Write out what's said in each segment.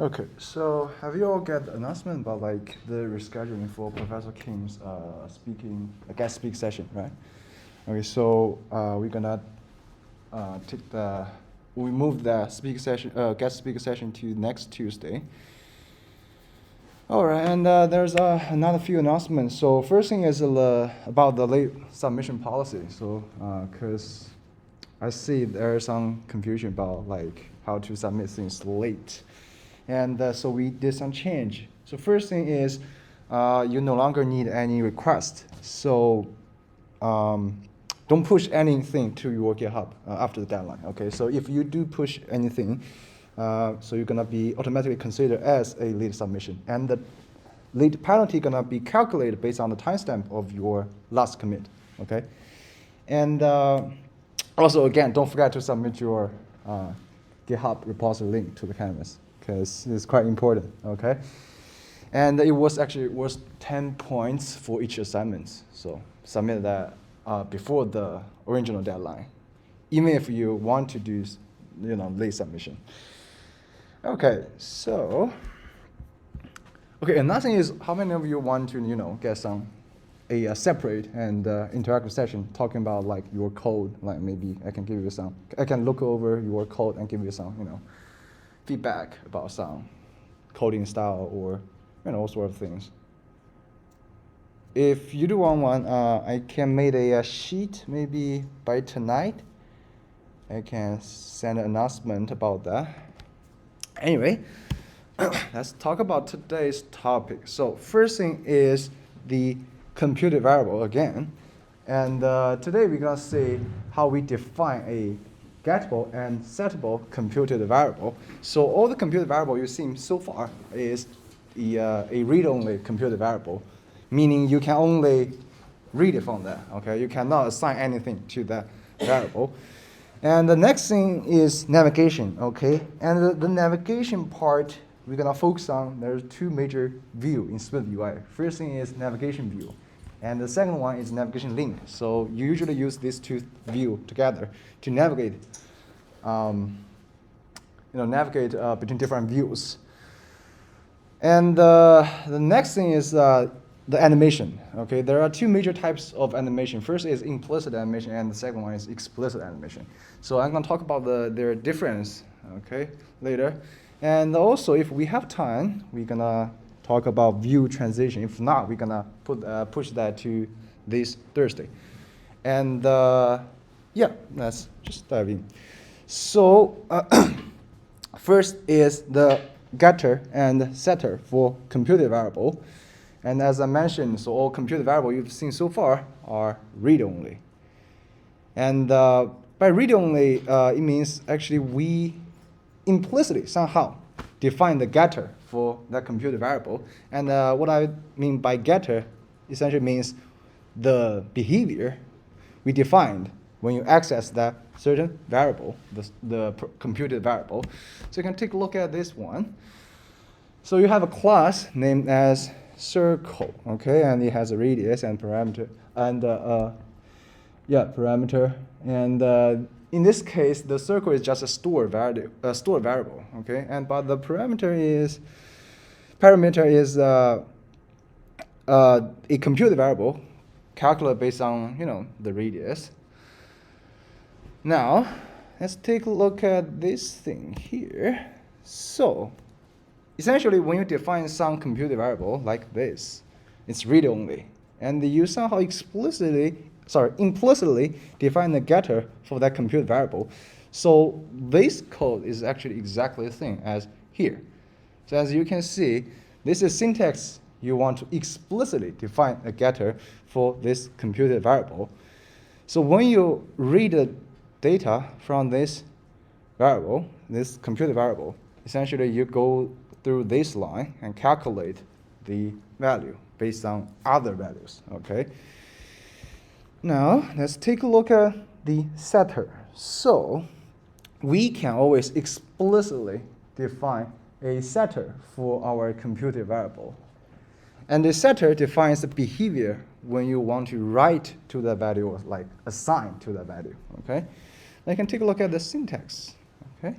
Okay, so have you all got the announcement about like the rescheduling for Professor Kim's guest speak session, right? Okay, so we're gonna we moved the guest speaker session to next Tuesday. All right, and there's another few announcements. So first thing is about the late submission policy. So because I see there's some confusion about like how to submit things late. And so we did some change. So first thing is you no longer need any request. So don't push anything to your GitHub after the deadline. Okay, so if you do push anything, so you're gonna be automatically considered as a late submission, and the late penalty gonna be calculated based on the timestamp of your last commit. Okay, and also again, don't forget to submit your GitHub repository link to the canvas, because it's quite important, okay? And it was actually worth 10 points for each assignment. So submit that before the original deadline, even if you want to do, late submission. Okay, so, another thing is how many of you want to, get a separate and interactive session talking about like your code, like maybe I can look over your code and give you some, feedback about some coding style or all sort of things. If you do want one, I can make a sheet maybe by tonight. I can send an announcement about that. Anyway, let's talk about today's topic. So first thing is the computed variable again. And today we're gonna see how we define a gettable and settable computed variable. So all the computed variable you've seen so far is a read-only computed variable, meaning you can only read it from there, okay? You cannot assign anything to that variable. And the next thing is navigation, okay? And the navigation part we're gonna focus on, there's two major views in Swift UI. First thing is navigation view, and the second one is navigation link. So you usually use these two views together to navigate, navigate between different views. And the next thing is the animation. Okay, there are two major types of animation. First is implicit animation, and the second one is explicit animation. So I'm gonna talk about their difference, okay, later. And also, if we have time, we're gonna talk about view transition. If not, we're gonna push that to this Thursday. And yeah, let's just dive in. So first is the getter and setter for computed variable. And as I mentioned, so all computed variable you've seen so far are read-only. And by read-only, it means actually we implicitly somehow define the getter for that computed variable. And what I mean by getter essentially means the behavior we defined when you access that certain variable, the computed variable. So you can take a look at this one. So you have a class named as circle, okay, and it has a radius and parameter, and parameter. And in this case, the circle is just a stored variable, okay, but the parameter is a computed variable calculated based on the radius. Now let's take a look at this thing here. So essentially, when you define some computed variable like this, it's read-only, and you somehow implicitly define the getter for that computed variable. So this code is actually exactly the same as here. So as you can see, this is syntax you want to explicitly define a getter for this computed variable. So when you read the data from this variable, this computed variable, essentially you go through this line and calculate the value based on other values, okay? Now, let's take a look at the setter. So we can always explicitly define a setter for our computed variable. And the setter defines the behavior when you want to write to the value or like assign to the value, okay? Now you can take a look at the syntax, okay?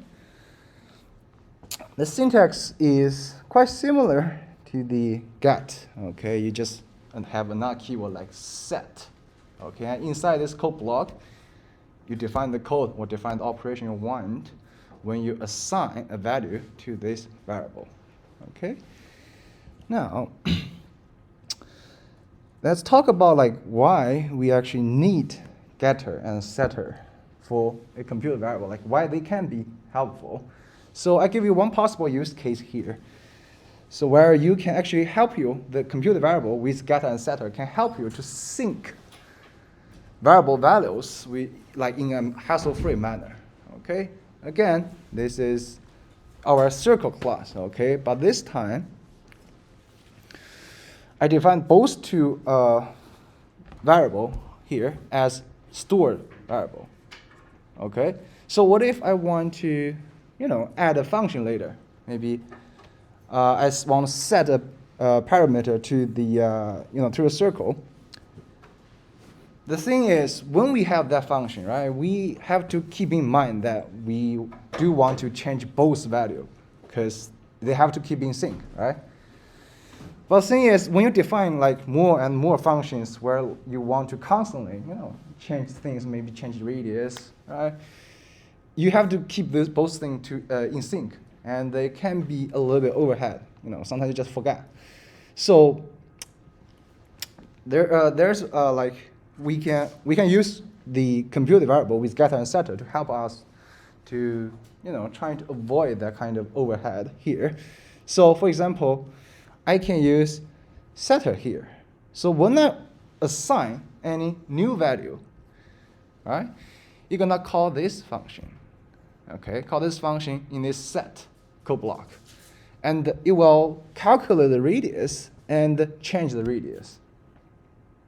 The syntax is quite similar to the get. Okay, you just have another keyword like set. Okay, and inside this code block, you define the code or define the operation you want when you assign a value to this variable. Okay. Now, let's talk about like why we actually need getter and setter for a computer variable, like why they can be helpful. So I give you one possible use case here. So where you can actually help you, the computer variable with getter and setter can help you to sync variable values like in a hassle-free manner. Okay. Again, this is our circle class. Okay, but this time I define both two variable here as stored variable. Okay, so what if I want to, add a function later? Maybe I want to set a parameter to the to a circle. The thing is, when we have that function, right, we have to keep in mind that we do want to change both value because they have to keep in sync, right? But the thing is, when you define like more and more functions where you want to constantly, change things, maybe change the radius, right? You have to keep both things in sync, and they can be a little bit overhead. Sometimes you just forget. So there's like we can use the computer variable with getter and setter to help us to trying to avoid that kind of overhead here. So for example, I can use setter here. So when I assign any new value, right, you're gonna call this function. Okay, call this function in this set code block, and it will calculate the radius and change the radius.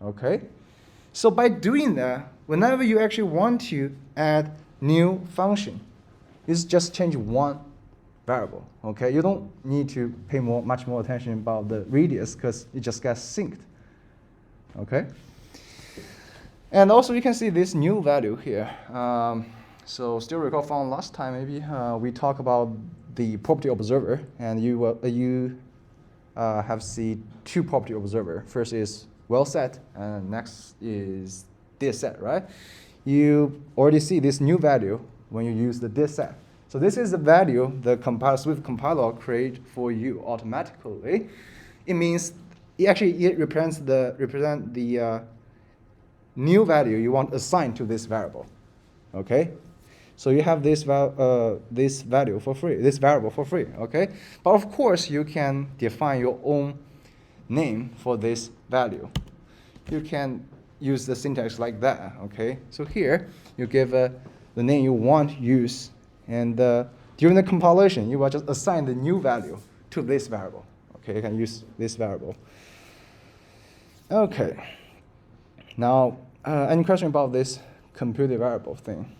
Okay, so by doing that, whenever you actually want to add new function, you just change one variable. Okay, you don't need to pay much more attention about the radius because it just gets synced. Okay, and also you can see this new value here. So still recall from last time, maybe we talked about the property observer, and you have seen two property observer. First is well set, and next is this set, right? You already see this new value when you use the this set. So this is the value the Swift compiler create for you automatically. It means it represents the new value you want assigned to this variable. Okay, so you have this value for free, this variable for free. Okay, but of course you can define your own name for this value. You can use the syntax like that. Okay, so here you give the name you want to use. And during the compilation, you will just assign the new value to this variable. Okay, you can use this variable. Okay. Now, any question about this computer variable thing?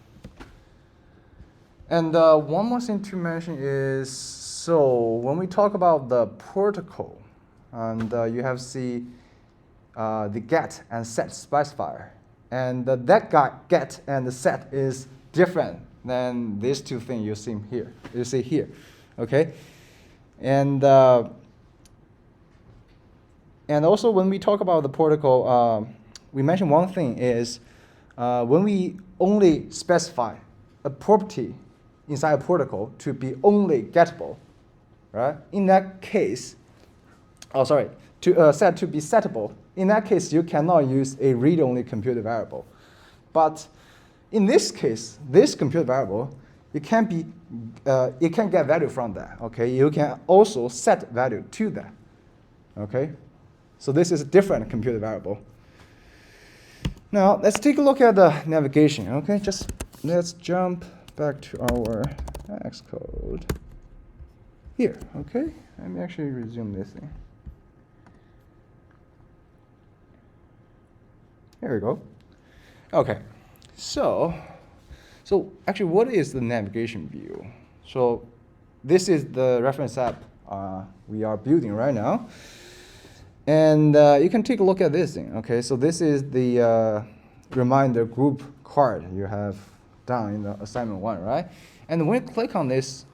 And one more thing to mention is, so when we talk about the protocol, and you have the get and set specifier, and that get and the set is different than these two things you see here, okay? And also when we talk about the protocol, we mentioned one thing is when we only specify a property inside a protocol to be only gettable, right? In that case, set to be settable. In that case, you cannot use a read-only computer variable. But in this case, this computer variable, it can get value from that. Okay, you can also set value to that. Okay, so this is a different computer variable. Now let's take a look at the navigation. Okay, let's jump back to our Xcode here. Okay, let me actually resume this thing. Here we go. Okay. So actually, what is the navigation view? So this is the reference app we are building right now. And you can take a look at this thing. Okay, so this is the reminder group card you have done in the assignment 1, right? And when you click on this,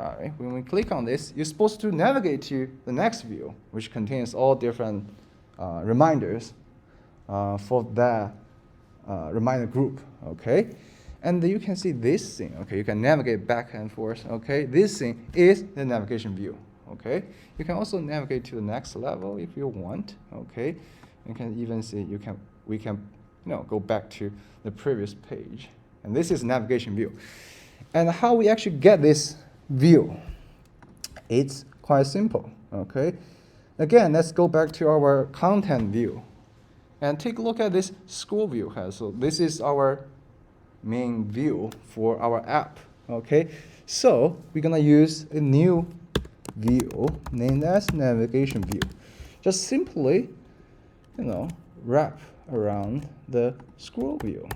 All right, when we click on this, you're supposed to navigate to the next view, which contains all different reminders for that reminder group, okay? And you can see this thing, okay? You can navigate back and forth, okay? This thing is the navigation view, okay? You can also navigate to the next level if you want, okay? You can even see we can go back to the previous page. And this is navigation view. And how we actually get this view, it's quite simple, okay? Again, let's go back to our content view and take a look at this scroll view here. So this is our main view for our app, okay? So we're gonna use a new view named as navigation view. Just simply, wrap around the scroll view.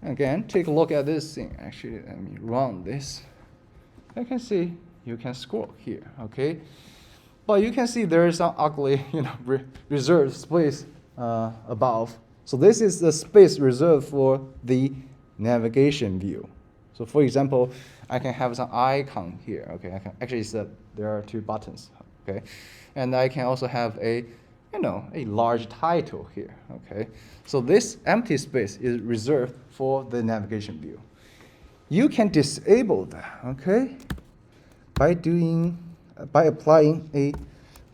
Again, take a look at this thing. Actually, let me run this. You can see you can scroll here, okay? But you can see there is some ugly, reserved space above. So this is the space reserved for the navigation view. So for example, I can have some icon here, okay? I can actually set there are 2 buttons, okay? And I can also have a large title here, okay? So this empty space is reserved for the navigation view. You can disable that, okay? By applying a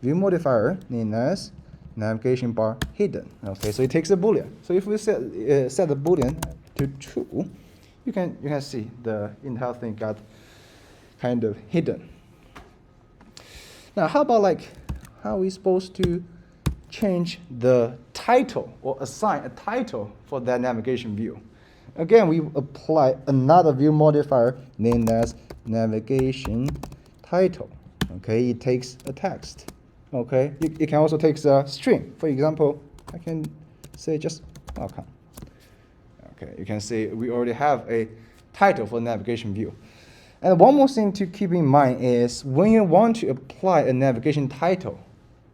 view modifier named as navigation bar hidden, okay? So it takes a boolean. So if we set the boolean to true, you can see the entire thing got kind of hidden. Now, how about how are we supposed to change the title or assign a title for that navigation view? Again, we apply another view modifier named as navigation title. Okay, it takes a text. Okay, it can also take a string. For example, I can say just welcome. Okay, you can see we already have a title for navigation view. And one more thing to keep in mind is when you want to apply a navigation title,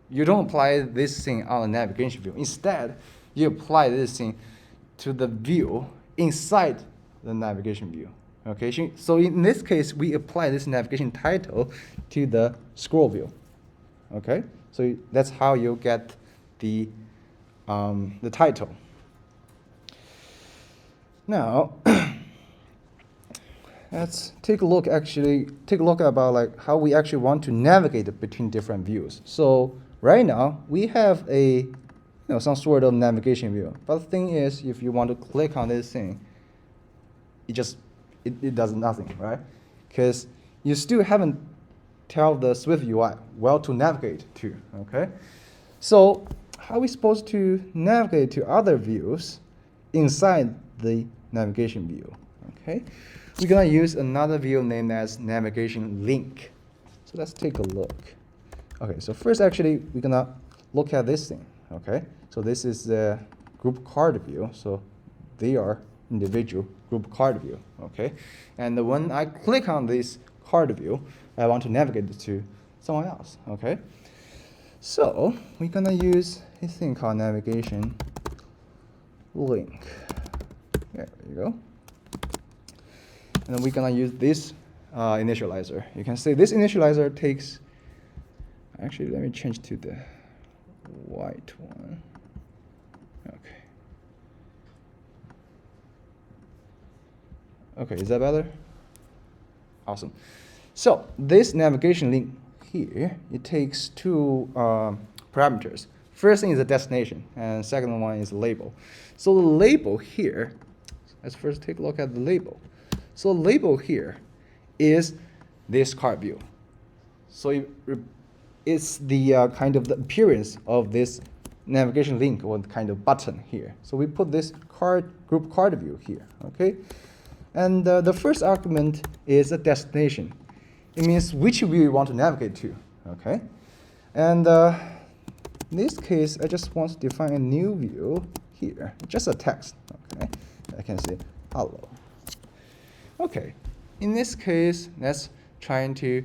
you don't apply this thing on a navigation view. Instead, you apply this thing to the view inside the navigation view. Okay, so in this case, we apply this navigation title to the scroll view. Okay, so that's how you get the title. Now, let's take a look about how we actually want to navigate between different views. So right now we have a some sort of navigation view. But the thing is, if you want to click on this thing, it does nothing, right? Because you still haven't tell the Swift UI where to navigate to, okay? So how are we supposed to navigate to other views inside the navigation view, okay? We're gonna use another view named as navigation link. So let's take a look. Okay, so first actually we're gonna look at this thing, okay? So this is the group card view. So they are individual group card view, okay? And when I click on this card view, I want to navigate to someone else, okay? So we're gonna use a thing called navigation link. There you go. And then we're gonna use this initializer. You can see this initializer takes, actually let me change to the white one. Okay. Okay, is that better? Awesome. So this navigation link here, it takes 2 parameters. First thing is the destination, and second one is the label. So the label here, let's first take a look at the label. So the label here is this card view. So it's the kind of the appearance of this navigation link or kind of button here. So we put this group card view here, okay? And the first argument is a destination. It means which view you want to navigate to, okay? And in this case, I just want to define a new view here, just a text, okay? I can say hello. Okay, in this case, let's try to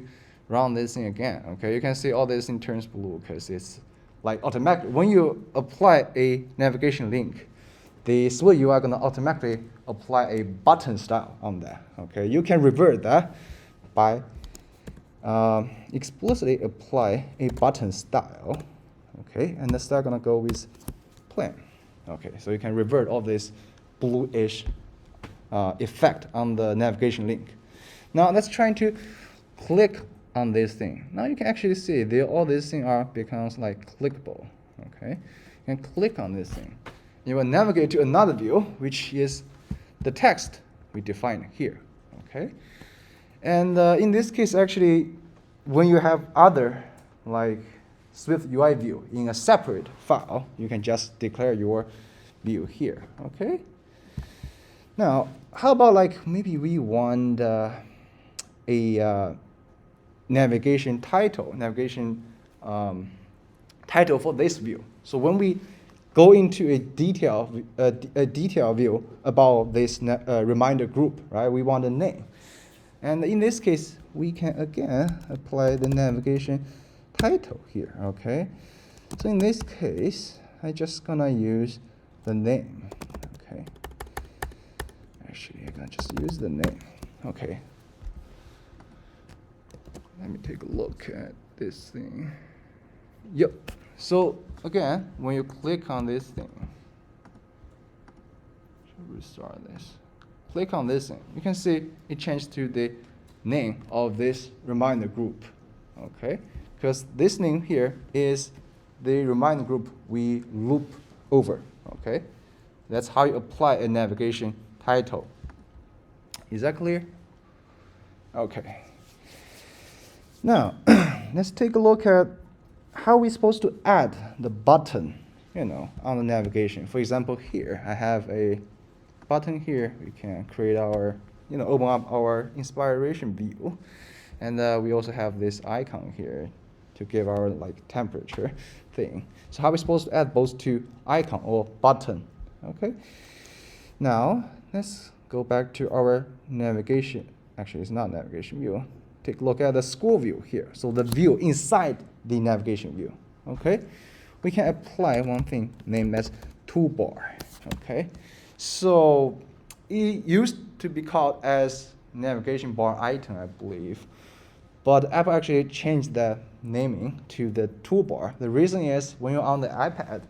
run this thing again, okay? You can see all this thing turns blue because it's like automatic. When you apply a navigation link, the Swift UI are gonna automatically apply a button style on that, okay? You can revert that, by explicitly apply a button style. Okay, and the style gonna go with plain. Okay, so you can revert all this bluish effect on the navigation link. Now let's try to click on this thing. Now you can actually see all these things becomes like clickable. Okay, you can click on this thing. You will navigate to another view, which is the text we define here. Okay, and in this case, actually, when you have other like Swift UI view in a separate file, you can just declare your view here. Okay. Now, how about like maybe we want a navigation title for this view. So when we go into a detail view about this reminder group, right? We want a name, and in this case, we can again apply the navigation title here. Okay, so in this case, I just gonna use the name. Okay, actually, I'm gonna just use the name. Okay. Let me take a look at this thing. Yep. So again, when you click on this thing, should restart this. Click on this thing. You can see it changed to the name of this reminder group. Okay, because this name here is the reminder group we loop over. Okay, that's how you apply a navigation title. Is that clear? Okay. Now, let's take a look at how we're supposed to add the button, on the navigation. For example, here, I have a button here. We can create our, open up our inspiration view. And we also have this icon here to give our like temperature thing. So how are we supposed to add both to icon or button? Okay. Now, let's go back to our navigation. Actually, it's not navigation view. Take a look at the school view here. So the view inside the navigation view. Okay, we can apply one thing named as Toolbar. Okay, so it used to be called as navigation bar item, I believe, but Apple actually changed the naming to the Toolbar. The reason is when you're on the iPad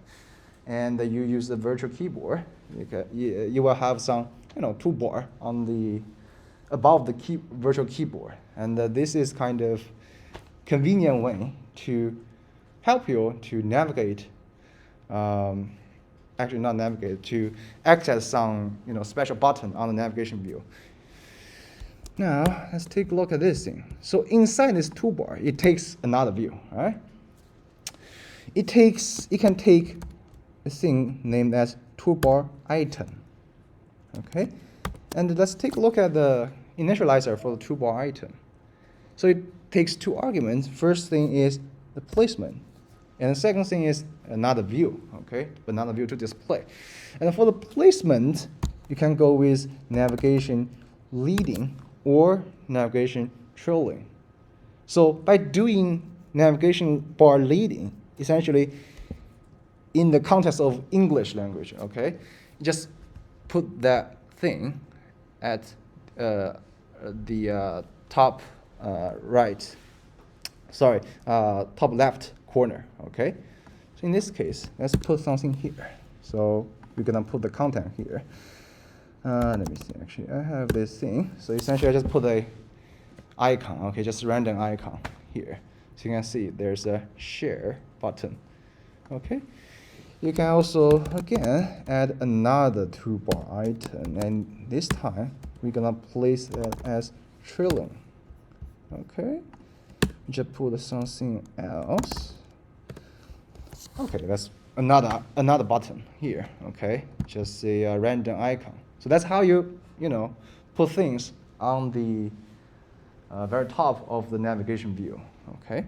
and you use the virtual keyboard, you will have some toolbar on the above the virtual keyboard, and this is kind of convenient way to help you to navigate. Actually, not navigate, to access some special button on the navigation view. Now let's take a look at this thing. So inside this toolbar, it takes another view, right? It can take a thing named as toolbar item. Okay, and let's take a look at the initializer for the toolbar item. So it takes two arguments. First thing is the placement, and the second thing is another view. Okay, another view to display. And for the placement, you can go with navigation leading or navigation trailing. So by doing navigation bar leading, essentially in the context of English language, okay, just put that thing at the top top left corner, okay? So in this case, let's put something here. So we're gonna put the content here. Let me see, actually, I have this thing. So essentially I just put a icon, okay, just a random icon here. So you can see there's a share button, okay? You can also, again, add another toolbar item, and this time we're gonna place it as trailing, okay? Just put something else. Okay, that's another button here, okay? Just a random icon. So that's how you put things on the very top of the navigation view, okay?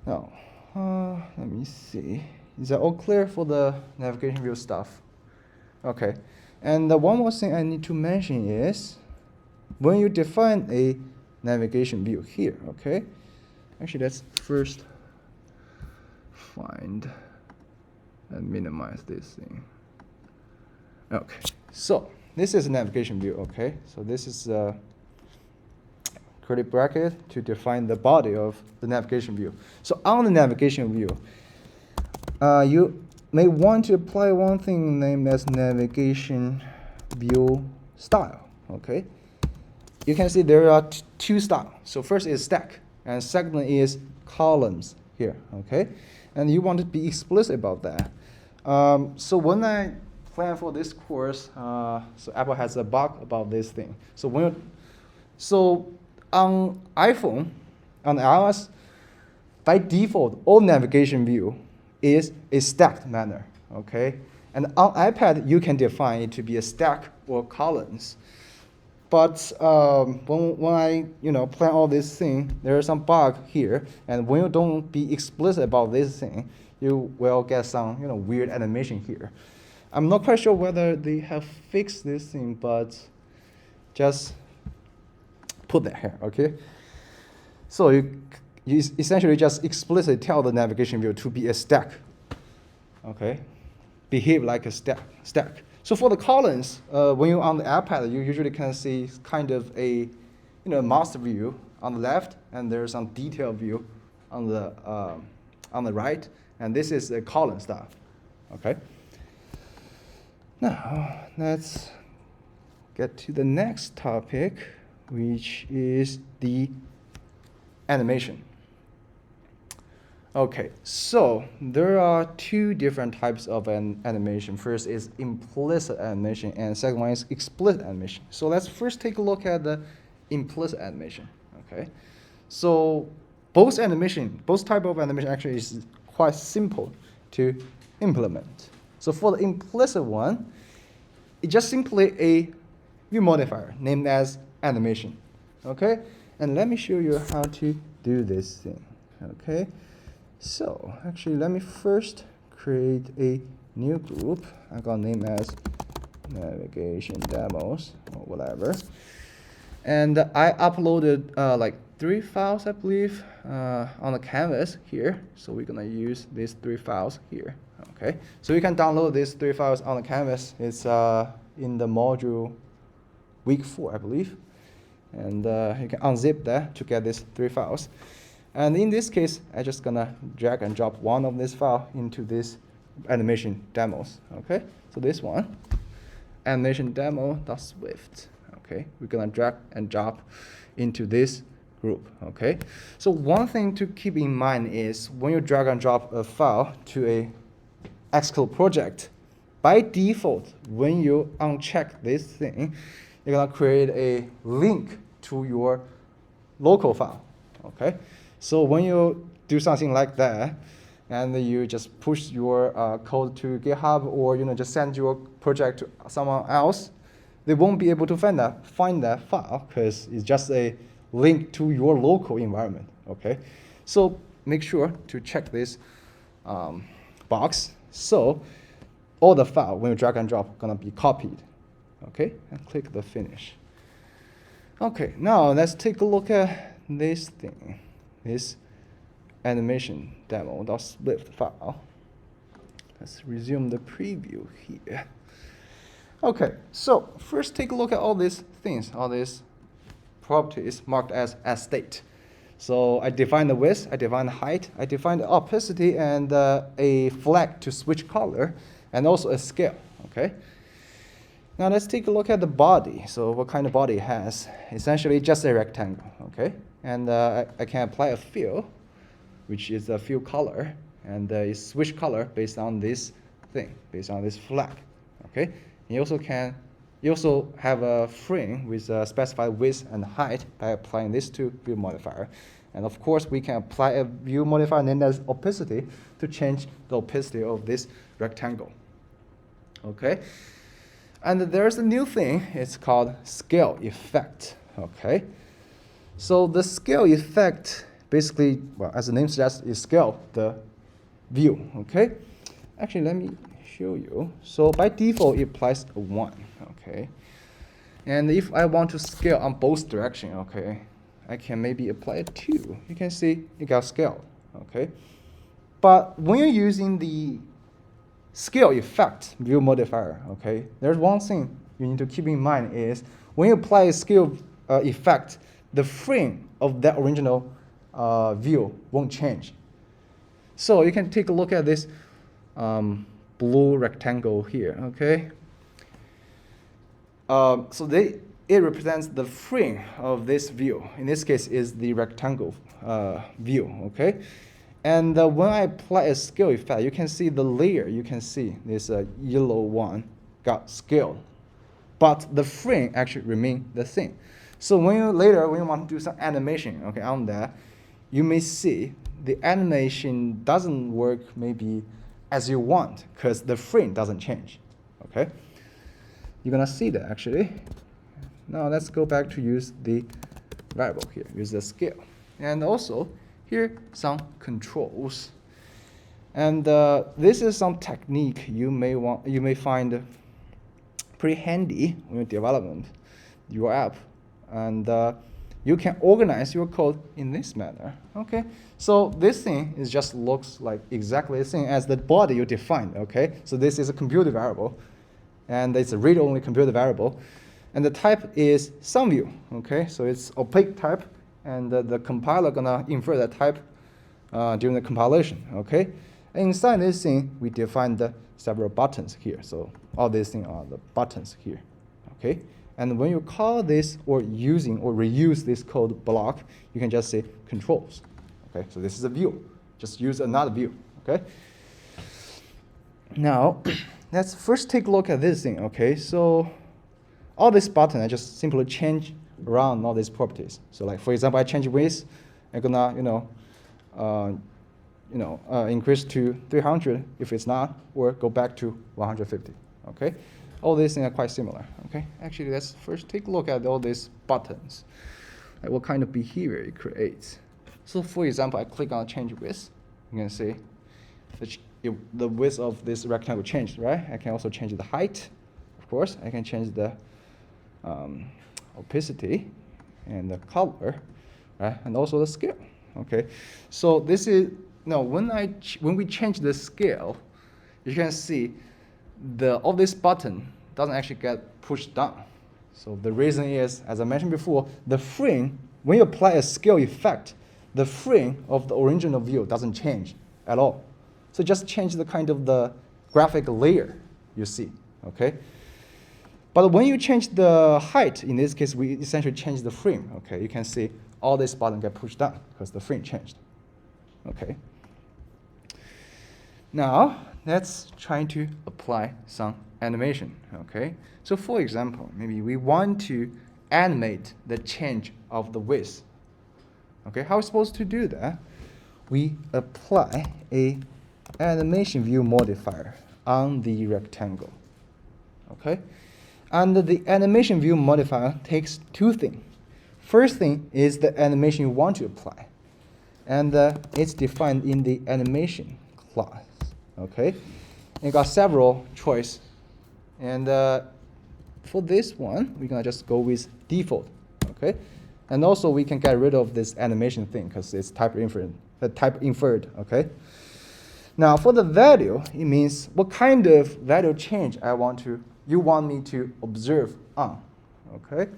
Now, let me see. Is that all clear for the navigation view stuff? Okay, and one more thing I need to mention is when you define a navigation view here, okay? Actually, let's first find and minimize this thing. Okay, so this is a navigation view, okay? So this is curly bracket to define the body of the navigation view. So on the navigation view, you may want to apply one thing named as navigation view style. Okay, you can see there are two styles. So first is stack, and second is columns here. Okay, and you want to be explicit about that. So when I plan for this course, so Apple has a bug about this thing. So on iPhone, on iOS, by default, all navigation view is a stacked manner, okay? And on iPad, you can define it to be a stack or columns. But when I plan all this thing, there is some bug here, and when you don't be explicit about this thing, you will get some weird animation here. I'm not quite sure whether they have fixed this thing, but just put that here, okay? So you essentially just explicitly tell the navigation view to be a stack, okay? Behave like a stack. So for the columns, when you're on the iPad, you usually can see kind of a master view on the left, and there's some detail view on the right, and this is a column style, okay? Now let's get to the next topic, which is the animation. Okay, so there are two different types of an animation. First is implicit animation, and second one is explicit animation. So let's first take a look at the implicit animation. Okay, so both type of animation actually is quite simple to implement. So for the implicit one, it's just simply a view modifier named as animation. Okay, and let me show you how to do this thing. Okay, so actually let me first create a new group. I'm gonna name as navigation demos or whatever. And I uploaded like 3 files, I believe, on the canvas here. So we're gonna use these 3 files here. Okay, so you can download these 3 files on the canvas. It's in the module week 4, I believe. And you can unzip that to get these 3 files. And in this case, I'm just gonna drag and drop one of this file into this animation demos. Okay, so this one, animation demo.swift. Okay, we're gonna drag and drop into this group. Okay, so one thing to keep in mind is when you drag and drop a file to a Xcode project, by default, when you uncheck this thing, you're gonna create a link to your local file. Okay, so when you do something like that, and you just push your code to GitHub, or just send your project to someone else, they won't be able to find that file because it's just a link to your local environment. Okay, so make sure to check this box. So all the file when you drag and drop gonna be copied. Okay, and click the finish. Okay, now let's take a look at this thing, this animation demo.swift file. Let's resume the preview here. Okay, so first take a look at all these things, all these properties marked as state. So I define the width, I define the height, I define the opacity, and a flag to switch color, and also a scale. Okay. Now let's take a look at the body. So what kind of body it has? Essentially just a rectangle. Okay, and I can apply a fill, which is a fill color, and a switch color based on this thing, based on this flag. Okay. You also have a frame with a specified width and height by applying this to view modifier. And of course, we can apply a view modifier named as opacity to change the opacity of this rectangle. Okay, and there's a new thing. It's called scale effect. Okay, so the scale effect basically, well, as the name suggests, is scale the view. Okay, actually, let me show you. So by default, it applies a 1. Okay, and if I want to scale on both directions, okay, I can maybe apply a 2. You can see it got scaled. Okay, but when you're using the scale effect view modifier, okay, there's one thing you need to keep in mind is when you apply a scale effect the frame of that original view won't change. So you can take a look at this blue rectangle here, okay? So it represents the frame of this view. In this case, is the rectangle view, okay? And when I apply a scale effect, you can see the layer, you can see this yellow one got scaled, but the frame actually remain the same. So when you want to do some animation, okay, on that, you may see the animation doesn't work maybe as you want because the frame doesn't change, okay? You're gonna see that actually. Now let's go back to use the variable here, use the scale. And also here some controls. And this is some technique you may find pretty handy when you develop your app. And you can organize your code in this manner, okay? So this thing is just looks like exactly the same as the body you defined, okay? So this is a computer variable, and it's a read-only computer variable, and the type is SumView, okay? So it's opaque type, and the compiler gonna infer that type during the compilation, okay? And inside this thing, we defined several buttons here. So all these things are the buttons here, okay? And when you call this or using or reuse this code block, you can just say controls. Okay, so this is a view. Just use another view. Okay. Now, let's first take a look at this thing. Okay, so all this button, I just simply change around all these properties. So, like for example, I change width, I'm gonna increase to 300 if it's not, or go back to 150. Okay. All these things are quite similar, okay? Actually, let's first take a look at all these buttons, like what kind of behavior it creates. So for example, I click on change width. You can see the width of this rectangle changed, right? I can also change the height, of course. I can change the opacity and the color, right? And also the scale, okay? So this is, now when we change the scale, you can see all this button doesn't actually get pushed down. So the reason is, as I mentioned before, the frame, when you apply a scale effect, the frame of the original view doesn't change at all. So just change the kind of the graphic layer you see, okay? But when you change the height, in this case, we essentially change the frame, okay? You can see all this button get pushed down because the frame changed, okay? Now, let's try to apply some animation, okay? So for example, maybe we want to animate the change of the width. Okay, how are we supposed to do that? We apply a animation view modifier on the rectangle, okay? And the animation view modifier takes two things. First thing is the animation you want to apply, and it's defined in the animation class. Okay, and got several choice, and for this one, we're gonna just go with default. Okay, and also we can get rid of this animation thing because it's type inferred. Okay. Now for the value, it means what kind of value change you want me to observe on. Okay.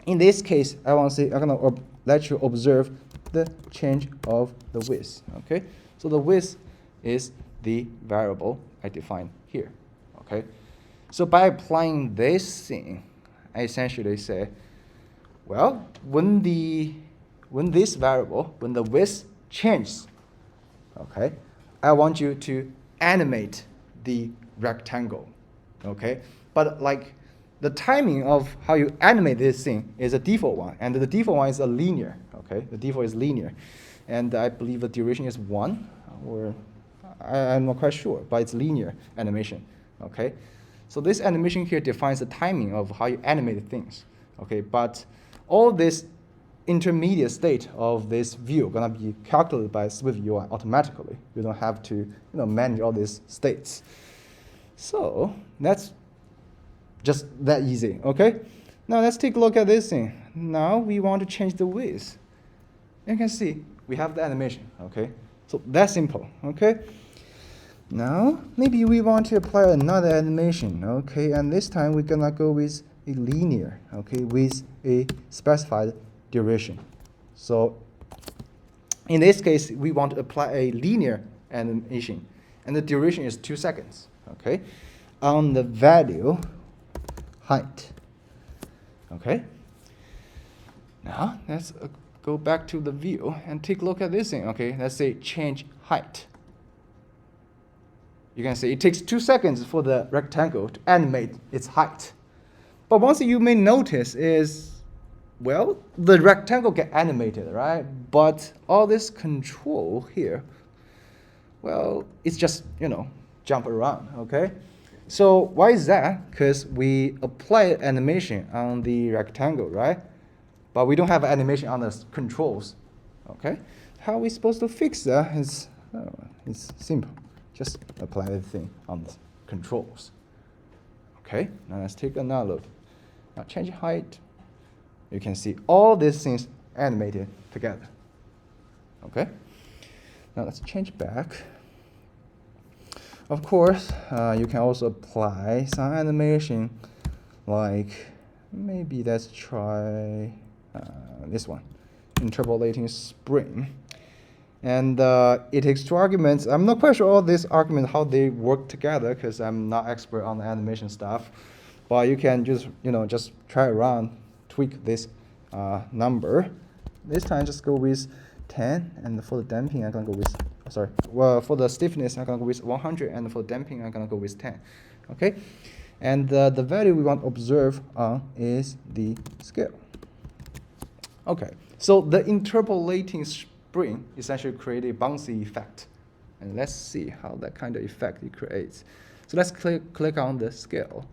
In this case, I'm gonna let you observe the change of the width. Okay. So the width is the variable I define here, okay? So by applying this thing, I essentially say, well, when this variable, when the width changes, okay, I want you to animate the rectangle, okay? But like the timing of how you animate this thing is a default one, and the default one is a linear, okay? The default is linear, and I believe the duration is 1, or I'm not quite sure, but it's linear animation, okay? So this animation here defines the timing of how you animate things, okay? But all this intermediate state of this view gonna be calculated by SwiftUI automatically. You don't have to manage all these states. So that's just that easy, okay? Now let's take a look at this thing. Now we want to change the width. You can see we have the animation, okay? So that's simple, okay? Now, maybe we want to apply another animation, okay? And this time we're gonna go with a linear, okay? With a specified duration. So in this case, we want to apply a linear animation, and the duration is 2 seconds. Okay, on the value height. Okay. Now let's go back to the view and take a look at this thing. Okay, let's say change height. You can see it takes 2 seconds for the rectangle to animate its height. But one thing you may notice is, well, the rectangle get animated, right? But all this control here, well, it's just, jump around, okay? So why is that? Because we apply animation on the rectangle, right? But we don't have animation on the controls, okay? How are we supposed to fix that? It's simple. Just apply the thing on the controls. Okay, now let's take another look. Now change height. You can see all these things animated together. Okay, now let's change back. Of course, you can also apply some animation, like maybe let's try this one, interpolating spring. And it takes 2 arguments. I'm not quite sure all these arguments, how they work together, because I'm not expert on the animation stuff. But you can just, just try around, tweak this number. This time, just go with 10. And for the damping, I'm going to go with, for the stiffness, I'm going to go with 100. And for damping, I'm going to go with 10. Okay? And the value we want to observe is the scale. Okay. So the interpolating spring essentially create a bouncy effect. And let's see how that kind of effect it creates. So let's click on the scale.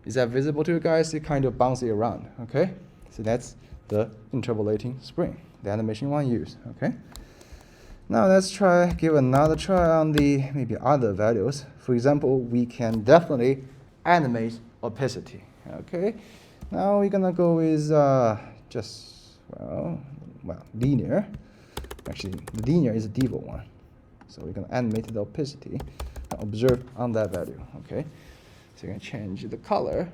Is that visible to you guys? It kind of bouncy around, okay? So that's the interpolating spring, the animation you want to use, okay? Now let's give another try on the maybe other values. For example, we can definitely animate opacity, okay? Now we're gonna go with linear. Actually, linear is the default one. So we're going to animate the opacity and observe on that value. Okay. So you can change the color.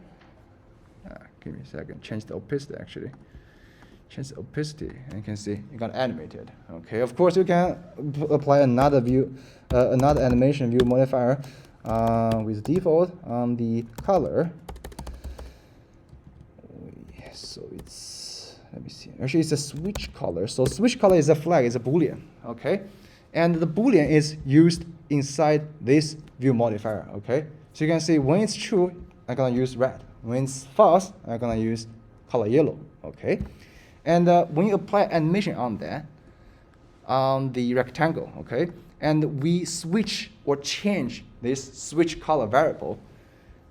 Give me a second. Change the opacity actually. Change the opacity, and you can see you got animated. Okay. Of course, you can apply another animation view modifier with default on the color. So it's, let me see. Actually, it's a switch color. So switch color is a flag, it's a Boolean, okay? And the Boolean is used inside this view modifier, okay? So you can see when it's true, I'm gonna use red. When it's false, I'm gonna use color yellow, okay? And when you apply animation on that, on the rectangle, okay? And we switch or change this switch color variable,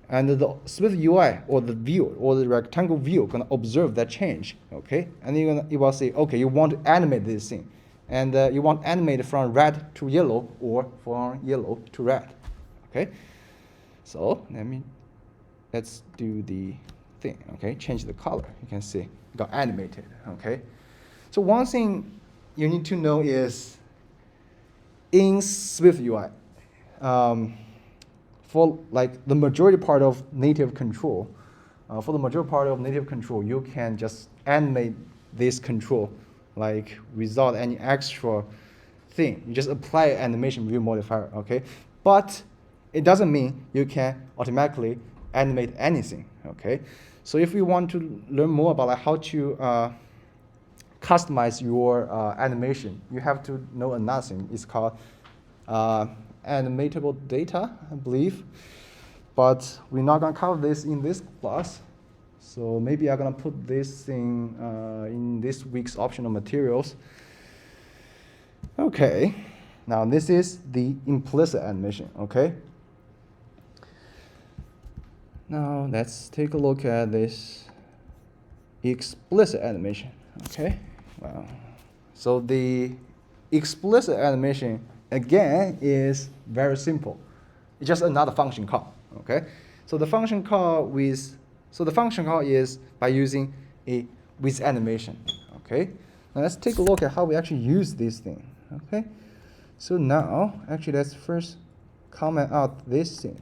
and the Swift UI or the view or the rectangle view gonna observe that change, okay? And you will say, okay, you want to animate this thing, and you want to animate from red to yellow or from yellow to red, okay? So let's do the thing, okay? Change the color. You can see it got animated, okay? So one thing you need to know is in Swift UI, for like the majority part of native control, you can just animate this control like without any extra thing. You just apply animation view modifier, okay? But it doesn't mean you can automatically animate anything, okay? So if you want to learn more about like how to customize your animation, you have to know another thing. It's called animatable data, I believe. But we're not going to cover this in this class. So maybe I'm going to put this thing in this week's optional materials. Okay. Now this is the implicit animation, okay? Now let's take a look at this explicit animation, okay? Wow. So the explicit animation, again, is very simple. It's just another function call, okay? So the function call is by using a with animation, okay? Now let's take a look at how we actually use this thing, okay? So now, actually, let's first comment out this thing.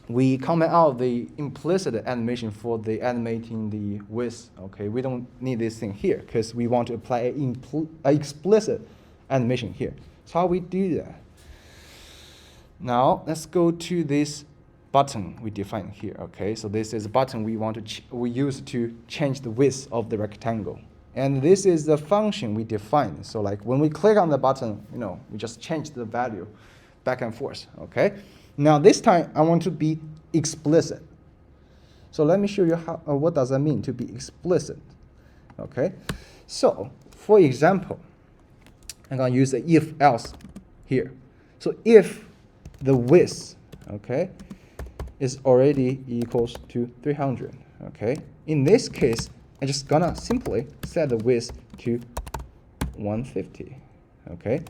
we comment out the implicit animation for the animating the width. Okay, we don't need this thing here because we want to apply an explicit animation here. So how we do that? Now let's go to this button we define here. Okay, so this is a button we use to change the width of the rectangle, and this is the function we define. So like when we click on the button, we just change the value back and forth. Okay. Now this time I want to be explicit. So let me show you what does that mean to be explicit. Okay. So for example, I'm going to use the if else here. So if the width, okay, is already equals to 300, okay, in this case I'm just gonna simply set the width to 150, okay,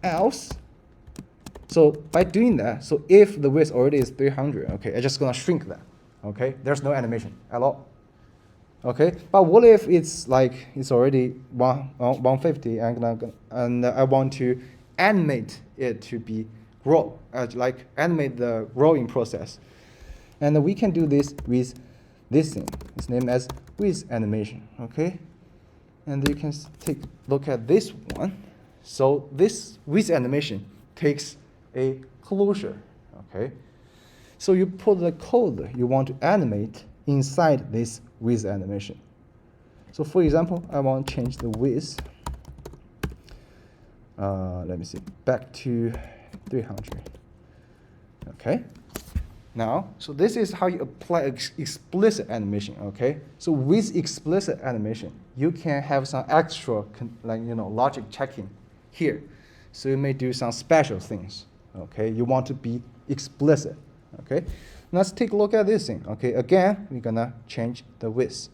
else. So by doing that, so if the width already is 300, okay, I'm just gonna shrink that, okay, there's no animation at all, okay. But what if it's like it's already 150 and I want to animate it to be grow, like animate the growing process, and we can do this with this thing. It's named as with animation, okay. And you can take a look at this one. So this with animation takes a closure, okay. So you put the code you want to animate inside this with animation. So for example, I want to change the width. Let me see, back to 300. Okay. Now, so this is how you apply explicit animation. Okay. So with explicit animation, you can have some extra logic checking here. So you may do some special things. Okay. You want to be explicit. Okay. Let's take a look at this thing. Okay. Again, we're gonna change the width.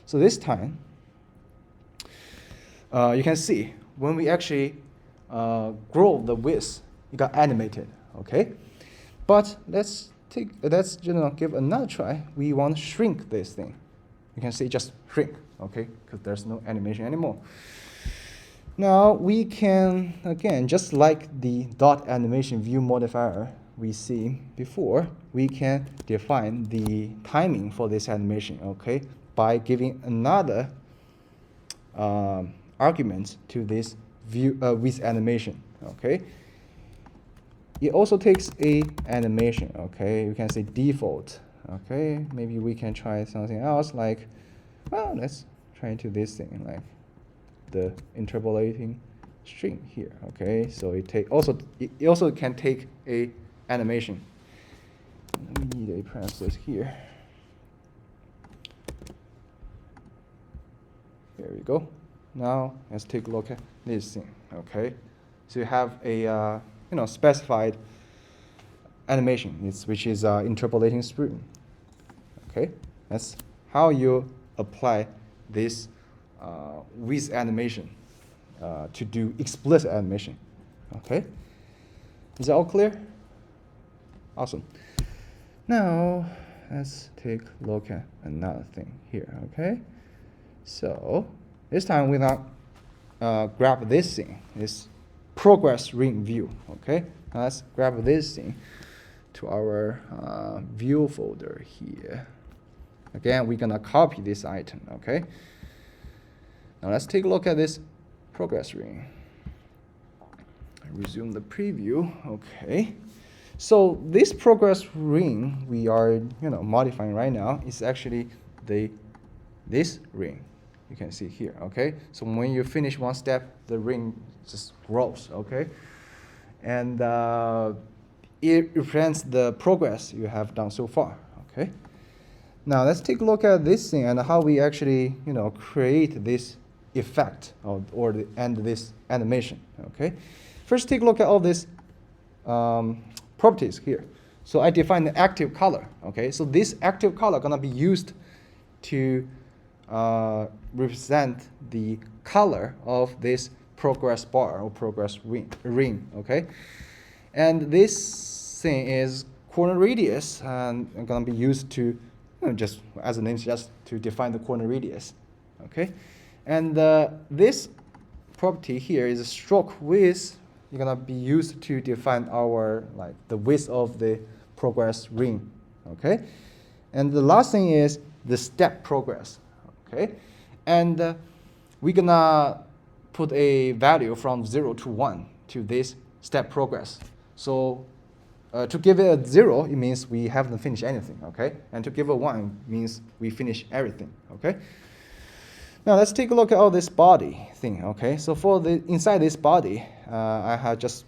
So this time, you can see when we actually grow the width, it got animated. Okay. But let's give another try. We want to shrink this thing. You can see just shrink, okay, because there's no animation anymore. Now we can, again, just like the dot animation view modifier we see before, we can define the timing for this animation, okay, by giving another argument to this view with animation, okay. It also takes a animation, okay. You can say default, okay. Maybe we can try something else, like, well, let's try into this thing, like the interpolating string here, okay. So it also can take a animation. We need a parenthesis here. There we go. Now let's take a look at this thing, okay. So you have a specified animation, which is interpolating string. Okay, that's how you apply this with animation to do explicit animation. Okay, is that all clear? Awesome. Now let's take a look at another thing here. Okay, so this time we're not grab this thing. This progress ring view. Okay, now let's grab this thing to our view folder here. Again, we're gonna copy this item. Okay, now let's take a look at this progress ring. Resume the preview. Okay, so this progress ring we are modifying right now is actually this ring. You can see here, okay? So when you finish one step, the ring just grows, okay? And it represents the progress you have done so far, okay? Now let's take a look at this thing and how we actually, create this effect and this animation, okay? First, take a look at all these properties here. So I define the active color, okay? So this active color gonna be used to represent the color of this progress bar or progress ring, okay? And this thing is corner radius, and I'm gonna be used to, just as the name suggests, to define the corner radius, okay? And this property here is a stroke width. You're gonna be used to define our the width of the progress ring, okay? And the last thing is the step progress, okay? And we're gonna put a value from 0 to 1 to this step progress. So to give it a 0, it means we haven't finished anything, okay? And to give it 1 means we finish everything, okay? Now let's take a look at all this body thing, okay? So for the inside this body, I have just,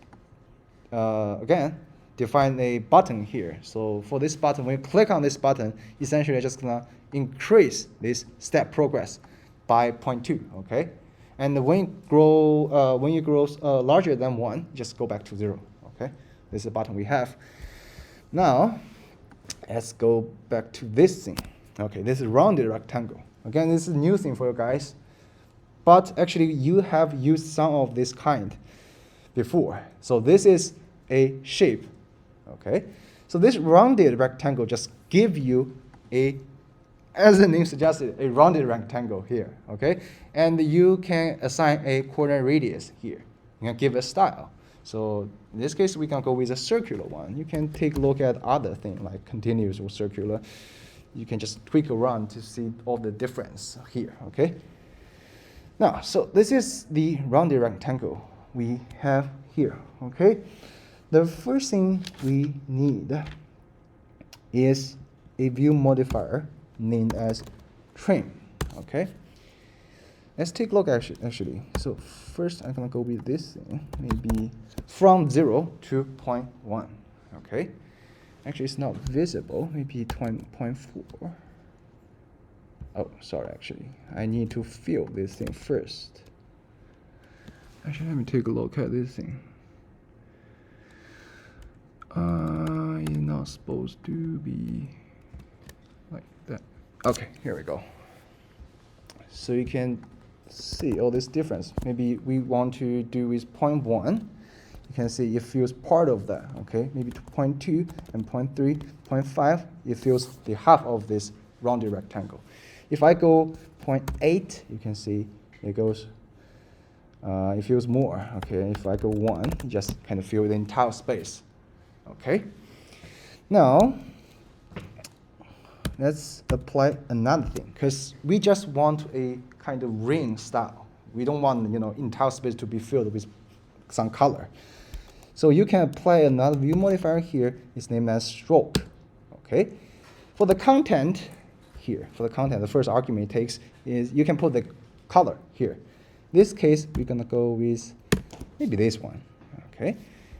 again, defined a button here. So for this button, when you click on this button, essentially you're just gonna increase this step progress by 0.2, okay? And when you grow larger than 1, just go back to 0, okay? This is the button we have. Now, let's go back to this thing. Okay, this is rounded rectangle. Again, this is a new thing for you guys, but actually you have used some of this kind before. So this is a shape, okay? So this rounded rectangle just give you a, as the name suggested, a rounded rectangle here, okay? And you can assign a coordinate radius here. You can give a style. So in this case, we can go with a circular one. You can take a look at other things like continuous or circular. You can just tweak around to see all the difference here, okay? Now, so this is the rounded rectangle we have here, okay? The first thing we need is a view modifier named as trim, okay? Let's take a look actually. So first I'm gonna go with this thing, maybe from 0 to 0.1, okay? Actually it's not visible, maybe 0.4. Oh, sorry, actually. I need to fill this thing first. Actually, let me take a look at this thing. It's not supposed to be like that. Okay, here we go. So you can see all this difference. Maybe we want to do with 0.1. You can see it feels part of that, okay? Maybe to 0.2 and 0.3, 0.5, it feels the half of this rounded rectangle. If I go 0.8, you can see it goes, it feels more, okay? If I go 1, you just kind of feel the entire space, okay? Now, let's apply another thing, because we just want a kind of ring style. We don't want, entire space to be filled with some color. So you can apply another view modifier here. It's named as stroke, okay? For the content here, the first argument it takes is you can put the color here. In this case, we're gonna go with maybe this one, okay?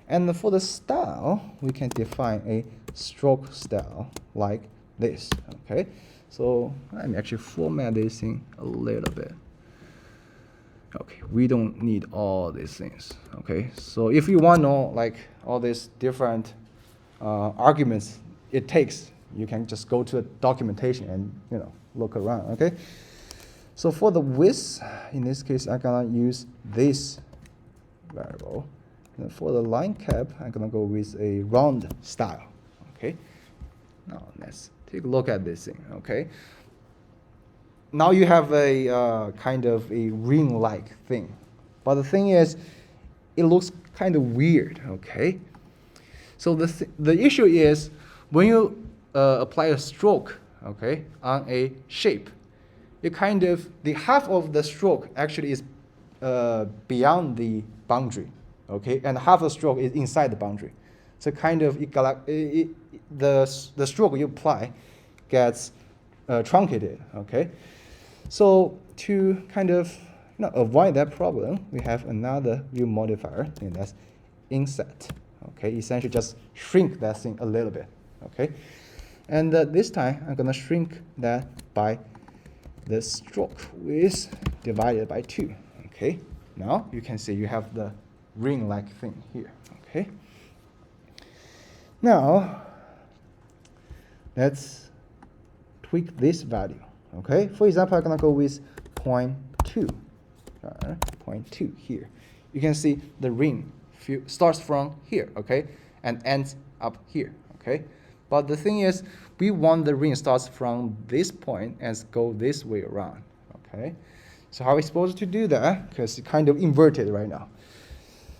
And for the style, we can define a stroke style like this, okay? So let me actually format this thing a little bit. Okay, we don't need all these things, okay? So if you want to know like all these different arguments it takes, you can just go to a documentation and look around, okay? So for the width, in this case, I'm gonna use this variable. And for the line cap, I'm gonna go with a round style, okay? Now let's take a look at this thing, okay? Now you have a kind of a ring-like thing. But the thing is, it looks kind of weird, okay? So the issue is, when you apply a stroke, okay, on a shape, it kind of, the half of the stroke actually is beyond the boundary, okay? And half of the stroke is inside the boundary. So kind of, the stroke you apply gets truncated, okay? So to kind of avoid that problem, we have another view modifier, and that's Inset. Okay, essentially just shrink that thing a little bit. Okay, and this time I'm gonna shrink that by the stroke width divided by 2. Okay, now you can see you have the ring-like thing here. Okay, now let's tweak this value. Okay, for example, I'm gonna go with 0.2, 0.2 here. You can see the ring starts from here, okay, and ends up here, okay. But the thing is, we want the ring starts from this point and go this way around, okay. So how are we supposed to do that? Because it's kind of inverted right now.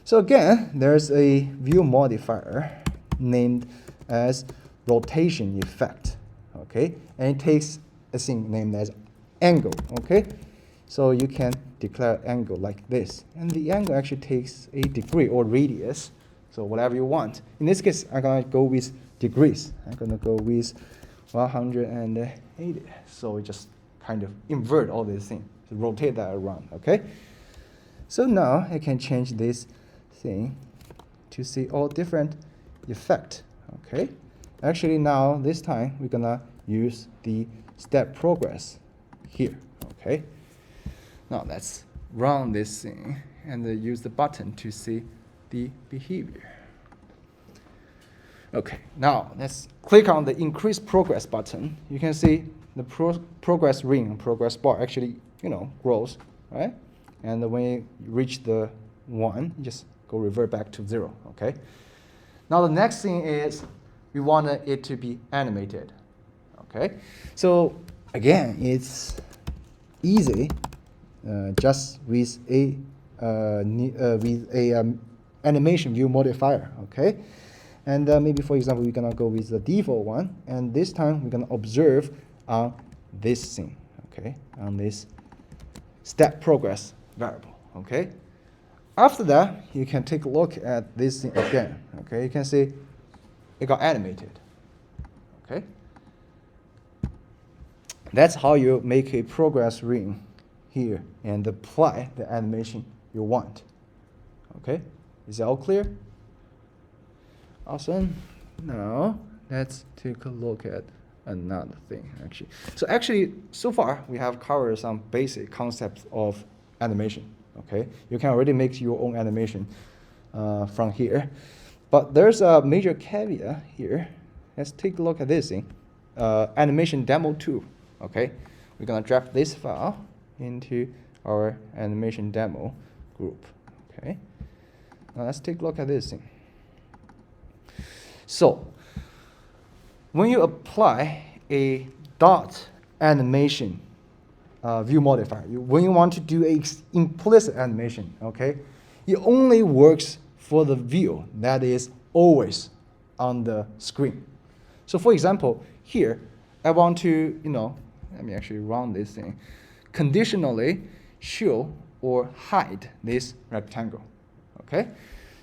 So again, there's a view modifier named as rotation effect, okay? And it takes a thing named as angle, okay? So you can declare angle like this. And the angle actually takes a degree or radius, so whatever you want. In this case, I'm going to go with degrees. I'm going to go with 180. So we just kind of invert all these things, to rotate that around, okay? So now I can change this thing to see all different effect, okay? Actually now, this time, we're gonna use the step progress here, okay? Now let's run this thing and use the button to see the behavior. Okay, now let's click on the increase progress button. You can see the progress ring, progress bar actually, grows, right? And when you reach the 1, you just go revert back to 0, okay? Now the next thing is we want it to be animated, okay? So again, it's easy just with a animation view modifier, okay? And maybe, for example, we're gonna go with the default one, and this time we're gonna observe on this thing, okay? On this step progress variable, okay? After that, you can take a look at this thing again, okay? You can see it got animated, okay? That's how you make a progress ring here and apply the animation you want, okay? Is that all clear? Awesome. Now, let's take a look at another thing, actually. So far, we have covered some basic concepts of animation, okay? You can already make your own animation from here. But there's a major caveat here. Let's take a look at this thing. Animation demo 2, okay? We're gonna drop this file into our animation demo group, okay? Now let's take a look at this thing. So, when you apply a dot animation view modifier, when you want to do a implicit animation, okay, it only works for the view that is always on the screen. So for example, here, I want to, let me actually run this thing, conditionally show or hide this rectangle, okay?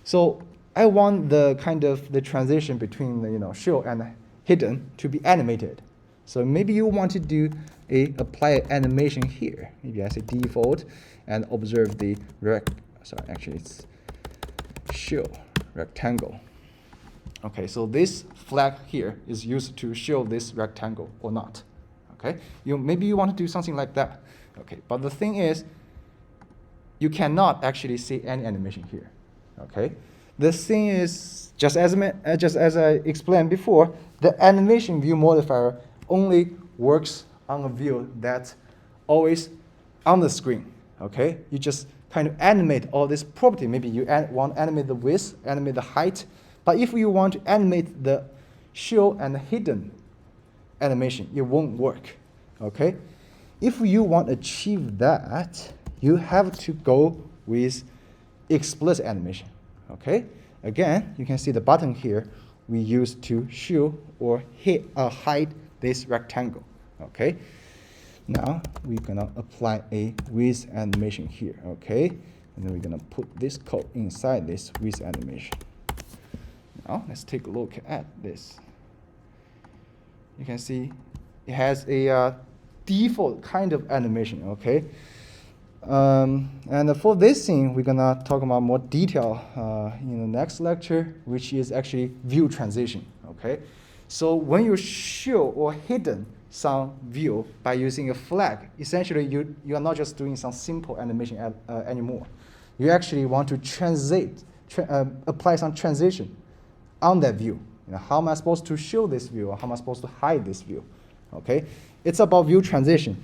So I want the transition between the show and hidden to be animated. So maybe you want to do apply animation here. Maybe I say default and observe the it's show rectangle. Okay, so this flag here is used to show this rectangle or not. Okay, maybe you want to do something like that. Okay, but the thing is, you cannot actually see any animation here. Okay. The thing is, just as I explained before, the animation view modifier only works on a view that's always on the screen, okay? You just kind of animate all this property. Maybe you want to animate the width, animate the height, but if you want to animate the show and hidden animation, it won't work, okay? If you want to achieve that, you have to go with explicit animation. Okay, again, you can see the button here we use to show or hide this rectangle. Okay, now we're gonna apply a width animation here. Okay, and then we're gonna put this code inside this width animation. Now let's take a look at this. You can see it has a default kind of animation. Okay. And for this thing, we're gonna talk about more detail in the next lecture, which is actually view transition, okay? So when you show or hidden some view by using a flag, essentially you are not just doing some simple animation anymore. You actually want to apply some transition on that view. How am I supposed to show this view, or how am I supposed to hide this view, okay? It's about view transition.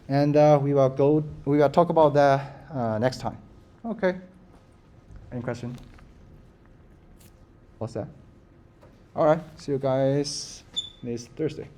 And we will talk about that next time. Okay. Any question? What's that? All right. See you guys this Thursday.